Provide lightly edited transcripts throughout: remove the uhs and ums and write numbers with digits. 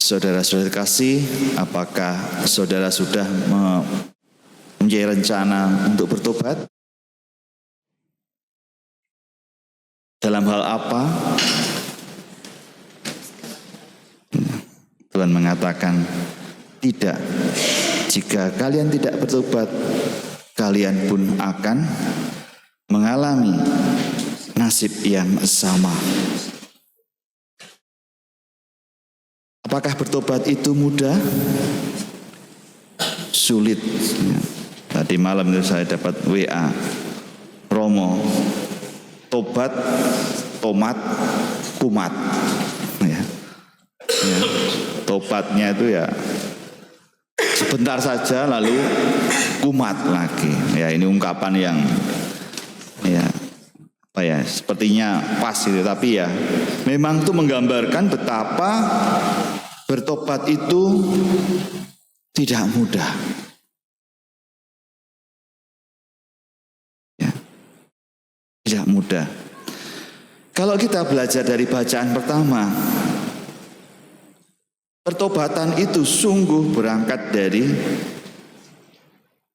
Saudara-saudara kasih, apakah saudara sudah mempunyai rencana untuk bertobat? Dalam hal apa? Tuhan mengatakan, tidak. Jika kalian tidak bertobat, kalian pun akan mengalami nasib yang sama. Apakah bertobat itu mudah? Sulit. Tadi malam itu saya dapat WA, Romo, tobat, tomat, kumat. Ya. Tobatnya itu ya sebentar saja lalu kumat lagi. Ya, ini ungkapan yang sepertinya pas itu, tapi ya memang itu menggambarkan betapa bertobat itu tidak mudah. Ya, tidak mudah. Kalau kita belajar dari bacaan pertama, pertobatan itu sungguh berangkat dari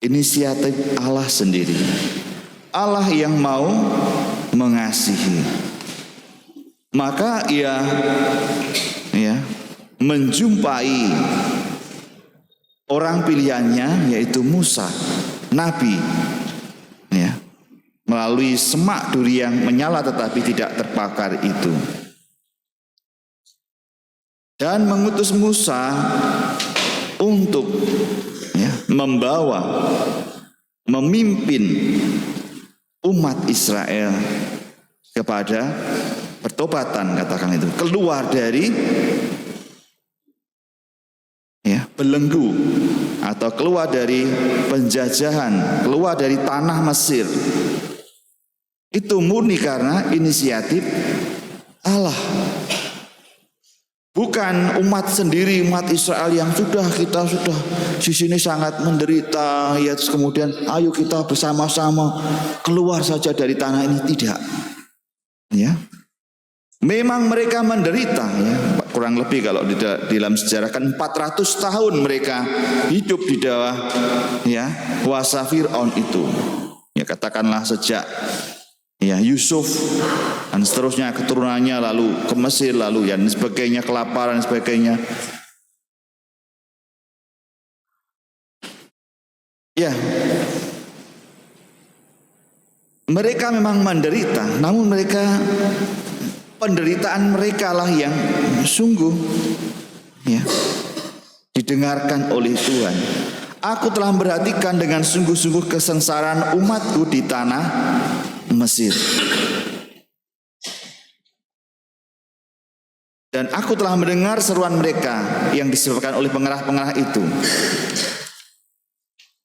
inisiatif Allah sendiri. Allah yang mau mengasihi. Maka ia menjumpai orang pilihannya, yaitu Musa, nabi, melalui semak duri yang menyala tetapi tidak terbakar itu, dan mengutus Musa untuk memimpin umat Israel kepada pertobatan, katakan itu, keluar dari belenggu atau keluar dari penjajahan, keluar dari tanah Mesir. Itu murni karena inisiatif Allah. Bukan umat sendiri, umat Israel yang kita sudah di sini sangat menderita, ya terus kemudian ayo kita bersama-sama keluar saja dari tanah ini, tidak. Ya. Memang mereka menderita, ya. Kurang lebih kalau di dalam sejarah kan 400 tahun mereka hidup di bawah kuasa Fir'aun itu. Ya, katakanlah sejak Yusuf dan seterusnya keturunannya, lalu ke Mesir, lalu dan sebagainya, kelaparan dan sebagainya. Ya, mereka memang menderita, namun penderitaan mereka lah yang sungguh didengarkan oleh Tuhan. Aku telah memperhatikan dengan sungguh-sungguh kesengsaraan umatku di tanah Mesir. Dan aku telah mendengar seruan mereka yang disebabkan oleh pengarah-pengarah itu.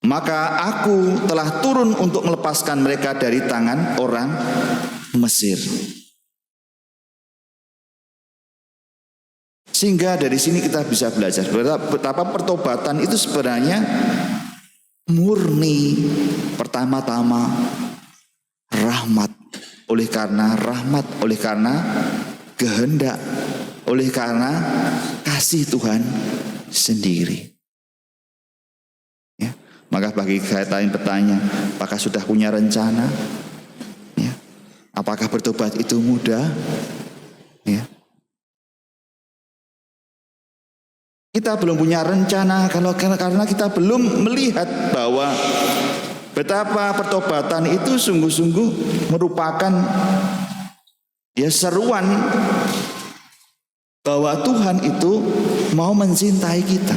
Maka aku telah turun untuk melepaskan mereka dari tangan orang Mesir. Sehingga dari sini kita bisa belajar betapa pertobatan itu sebenarnya murni, pertama-tama rahmat, oleh karena kehendak, oleh karena kasih Tuhan sendiri. Ya, maka bagi saya bertanya, apakah sudah punya rencana? Ya, apakah bertobat itu mudah? Ya. Kita belum punya rencana karena kita belum melihat bahwa betapa pertobatan itu sungguh-sungguh merupakan seruan bahwa Tuhan itu mau mencintai kita.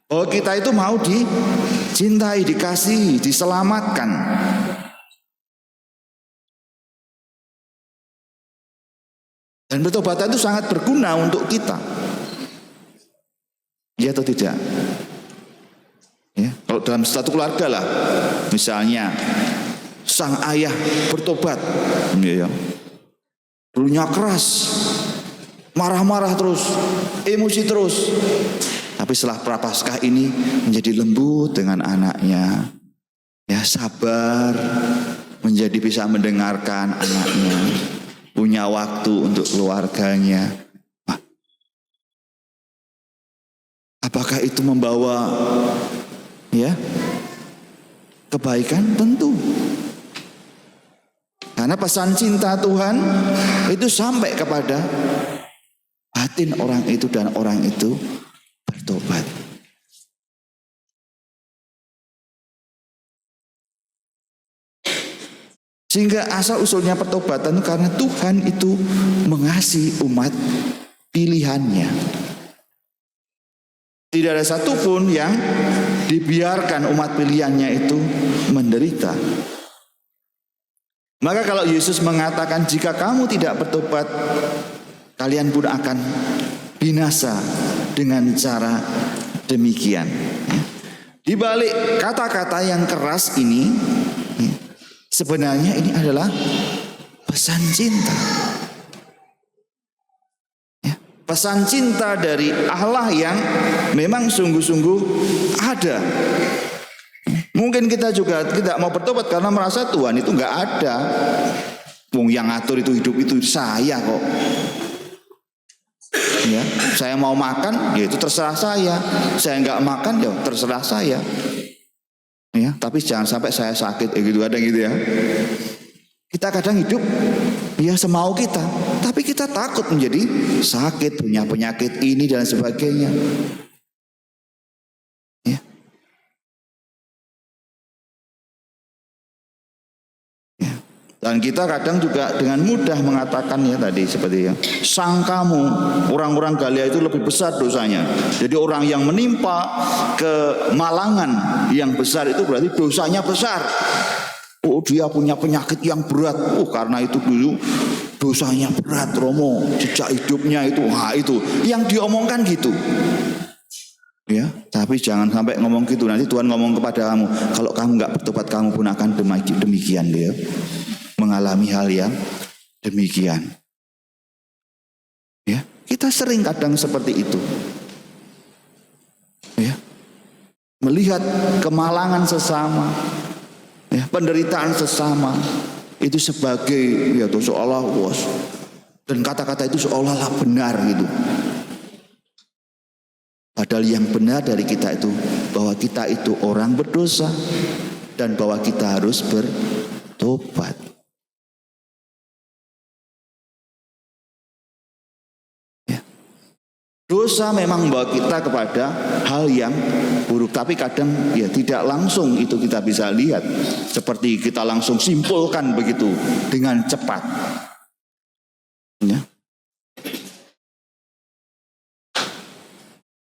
Bahwa kita itu mau dicintai, dikasihi, diselamatkan. Dan pertobatan itu sangat berguna untuk kita. Ya atau tidak? Ya, kalau dalam satu keluarga lah, misalnya sang ayah bertobat, dulunya keras, marah-marah terus, emosi terus, tapi setelah Prapaskah ini menjadi lembut dengan anaknya, sabar, menjadi bisa mendengarkan anaknya, punya waktu untuk keluarganya. Apakah itu membawa kebaikan? Tentu. Karena pesan cinta Tuhan itu sampai kepada batin orang itu dan orang itu bertobat. Sehingga asal usulnya pertobatan karena Tuhan itu mengasihi umat pilihannya. Tidak ada satupun yang dibiarkan umat pilihannya itu menderita. Maka kalau Yesus mengatakan jika kamu tidak bertobat, kalian pun akan binasa dengan cara demikian. Di balik kata-kata yang keras ini, sebenarnya ini adalah pesan cinta. Pesan cinta dari Allah yang memang sungguh-sungguh ada. Mungkin kita juga tidak mau bertobat karena merasa Tuhan itu nggak ada. Wong yang ngatur itu hidup itu saya kok. Ya, saya mau makan, ya itu terserah saya. Saya nggak makan, ya terserah saya. Ya, tapi jangan sampai saya sakit, gitu ada gitu ya. Kita kadang hidup ya semau kita, tapi kita takut menjadi sakit, punya penyakit ini dan sebagainya. Ya. Ya. Dan kita kadang juga dengan mudah mengatakan ya tadi seperti ya, sangkamu orang-orang Galilea itu lebih besar dosanya. Jadi orang yang menimpa kemalangan yang besar itu berarti dosanya besar. Oh dia punya penyakit yang berat. Oh karena itu dulu dosanya berat Romo. Jejak hidupnya itu. Nah itu yang diomongkan gitu. Ya, tapi jangan sampai ngomong gitu. Nanti Tuhan ngomong kepada kamu, kalau kamu nggak bertobat kamu pun akan demikian dia. Mengalami hal yang demikian. Ya, kita sering kadang seperti itu. Ya. Melihat kemalangan sesama. Ya, penderitaan sesama itu sebagai ya seolah was dan kata-kata itu seolah-olah benar gitu. Padahal yang benar dari kita itu bahwa kita itu orang berdosa dan bahwa kita harus bertobat. Ya. Dosa memang membawa kita kepada hal yang buruk, tapi kadang ya tidak langsung itu kita bisa lihat seperti kita langsung simpulkan begitu dengan cepat. Ya.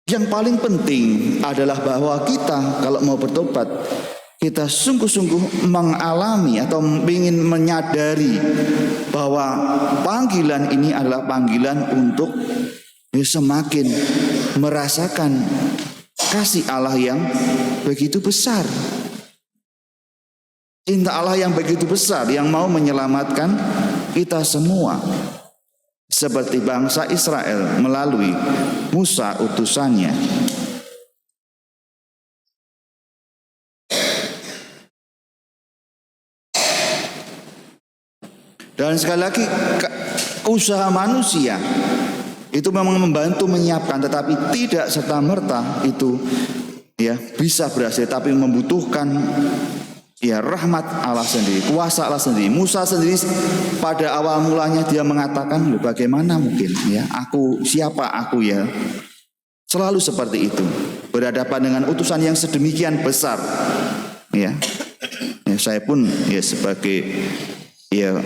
Yang paling penting adalah bahwa kita kalau mau bertobat, kita sungguh-sungguh mengalami atau ingin menyadari bahwa panggilan ini adalah panggilan untuk semakin merasakan kasih Allah yang begitu besar. Cinta Allah yang begitu besar yang mau menyelamatkan kita semua. Seperti bangsa Israel melalui Musa utusannya. Dan sekali lagi usaha manusia itu memang membantu menyiapkan, tetapi tidak serta-merta itu ya bisa berhasil, tapi membutuhkan ya rahmat Allah sendiri, kuasa Allah sendiri. Musa sendiri pada awal mulanya dia mengatakan, bagaimana mungkin ya aku siapa aku ya. Selalu seperti itu, berhadapan dengan utusan yang sedemikian besar. Ya, saya pun ya sebagai ya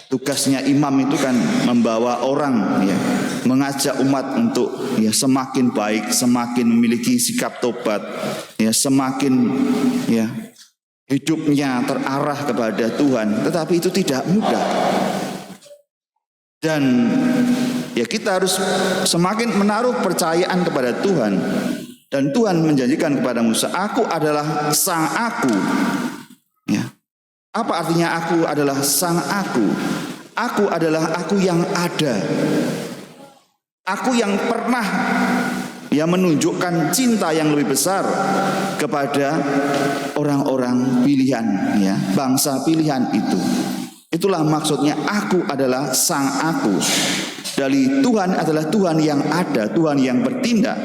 tugasnya imam itu kan membawa orang ya, mengajak umat untuk ya semakin baik, semakin memiliki sikap tobat, ya semakin ya hidupnya terarah kepada Tuhan. Tetapi itu tidak mudah. Dan ya kita harus semakin menaruh percayaan kepada Tuhan. Dan Tuhan menjanjikan kepada Musa, aku adalah sang aku. Ya. Apa artinya aku adalah sang aku? Aku adalah aku yang ada. Aku yang pernah yang menunjukkan cinta yang lebih besar kepada orang-orang pilihan, ya, bangsa pilihan itu. Itulah maksudnya aku adalah sang aku. Dari Tuhan adalah Tuhan yang ada, Tuhan yang bertindak.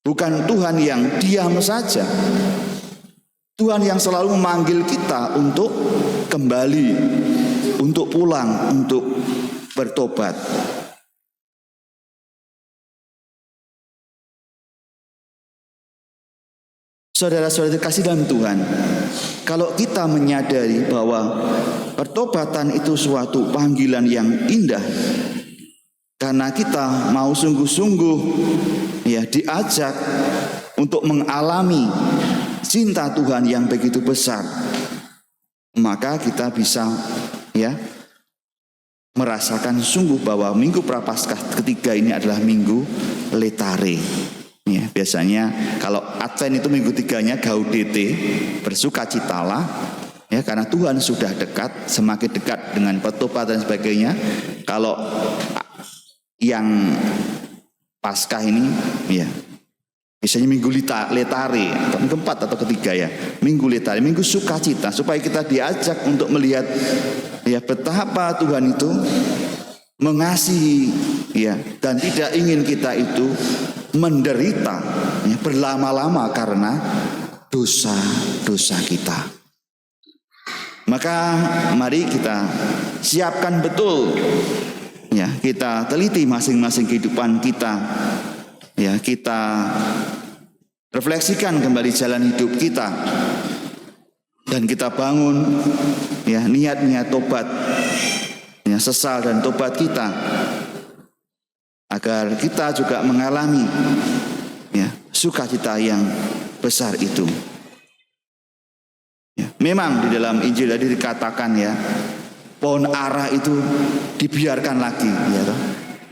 Bukan Tuhan yang diam saja. Tuhan yang selalu memanggil kita untuk kembali, untuk pulang, untuk bertobat. Saudara-saudara kasih dalam Tuhan, kalau kita menyadari bahwa pertobatan itu suatu panggilan yang indah, karena kita mau sungguh-sungguh ya diajak untuk mengalami cinta Tuhan yang begitu besar, maka kita bisa ya merasakan sungguh bahwa Minggu Prapaskah ketiga ini adalah Minggu Letare. Ya, biasanya kalau Advent itu minggu tiganya Gaudete, bersukacitalah, ya, karena Tuhan sudah dekat, semakin dekat dengan pertobatan dan sebagainya. Kalau yang Paskah ini, ya, biasanya Minggu Letare, atau keempat atau ketiga ya, Minggu Letare, Minggu Sukacita, supaya kita diajak untuk melihat ya betapa Tuhan itu mengasihi, ya, dan tidak ingin kita itu menderita ya, berlama-lama karena dosa-dosa kita. Maka mari kita siapkan betul ya, kita teliti masing-masing kehidupan kita. Ya, kita refleksikan kembali jalan hidup kita dan kita bangun ya niat-niat tobat, ya, sesal dan tobat kita, agar kita juga mengalami ya sukacita yang besar itu. Ya, memang di dalam Injil tadi dikatakan ya, pohon ara itu dibiarkan lagi, ya toh.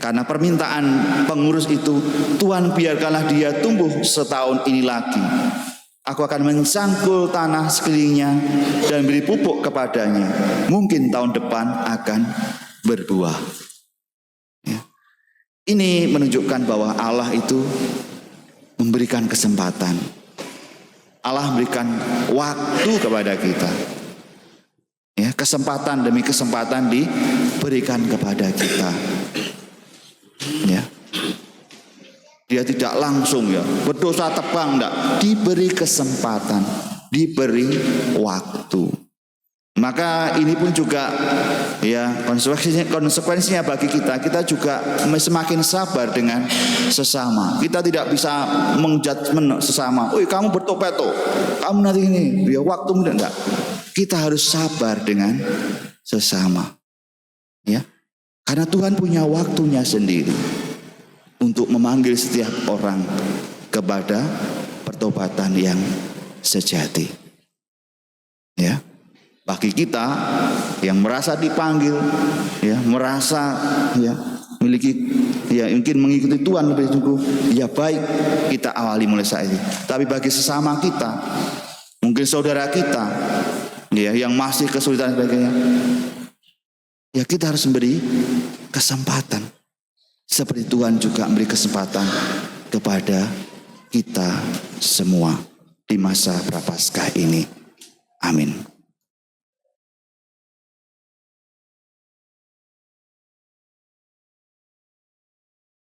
Karena permintaan pengurus itu, Tuhan biarkanlah dia tumbuh setahun ini lagi. Aku akan mencangkul tanah sekelilingnya dan beri pupuk kepadanya. Mungkin tahun depan akan berbuah. Ya. Ini menunjukkan bahwa Allah itu memberikan kesempatan. Allah memberikan waktu kepada kita. Ya, kesempatan demi kesempatan diberikan kepada kita. Ya, dia tidak langsung ya berdosa tebang, enggak, diberi kesempatan, diberi waktu. Maka ini pun juga ya konsekuensinya bagi kita juga semakin sabar dengan sesama. Kita tidak bisa menjudgment sesama. Oh, kamu bertobat toh, kamu nanti ini ya waktu muda, enggak. Kita harus sabar dengan sesama. Ya. Karena Tuhan punya waktunya sendiri untuk memanggil setiap orang kepada pertobatan yang sejati. Ya, bagi kita yang merasa dipanggil, ya, merasa ya memiliki, ya mungkin mengikuti Tuhan lebih sungguh, ya baik kita awali mulai saat ini. Tapi bagi sesama kita, mungkin saudara kita, ya yang masih kesulitan dan sebagainya, ya kita harus memberi kesempatan. Seperti Tuhan juga memberi kesempatan kepada kita semua di masa Prapaskah ini. Amin.